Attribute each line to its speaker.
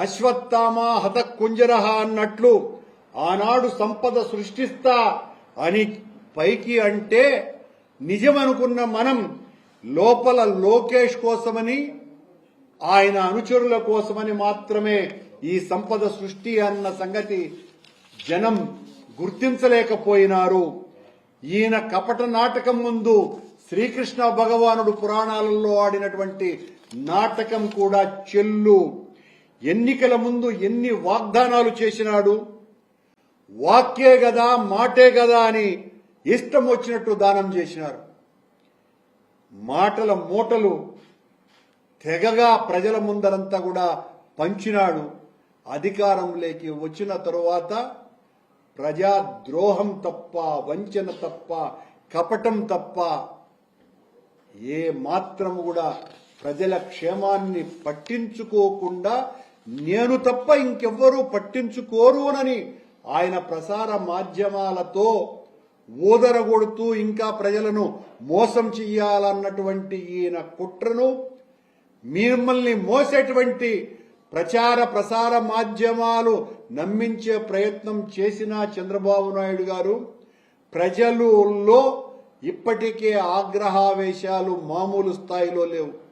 Speaker 1: అశ్వత్థామ హత కుంజరహ అన్నట్లు ఆనాడు సంపద సృష్టిస్తా అని పైకి అంటే నిజమనుకున్న మనం లోపల లోకేష్ కోసమని ఆయన అనుచరుల కోసమని మాత్రమే ఈ సంపద సృష్టి అన్న సంగతి జనం గుర్తించలేకపోయినారు. ఈయన కపట నాటకం ముందు శ్రీకృష్ణ భగవానుడు పురాణాలలో ఆడినటువంటి నాటకం కూడా చెల్లు. ఎన్నికల ముందు ఎన్ని వాగ్దానాలు చేసినాడు. వాక్యే గదా మాటే గదా అని ఇష్టం వచ్చినట్టు దానం చేసినారు. మాటల మూటలు తెగగా ప్రజల ముందరంతా కూడా పంచినాడు. అధికారంలోకి వచ్చిన తరువాత ప్రజాద్రోహం తప్ప, వంచన తప్ప, కపటం తప్ప ఏ మాత్రం కూడా ప్రజల క్షేమాన్ని పట్టించుకోకుండా నేను తప్ప ఇంకెవ్వరూ పట్టించుకోరునని ఆయన ప్రసార మాధ్యమాలతో ఊదరగొడుతూ ఇంకా ప్రజలను మోసం చెయ్యాలన్నటువంటి ఈయన కుట్రను మిమ్మల్ని మోసేటువంటి ప్రచార ప్రసార మాధ్యమాలు నమ్మించే ప్రయత్నం చేసిన చంద్రబాబు నాయుడు గారు ప్రజలలో ఇప్పటికే ఆగ్రహావేశాలు మామూలు స్థాయిలో లేవు.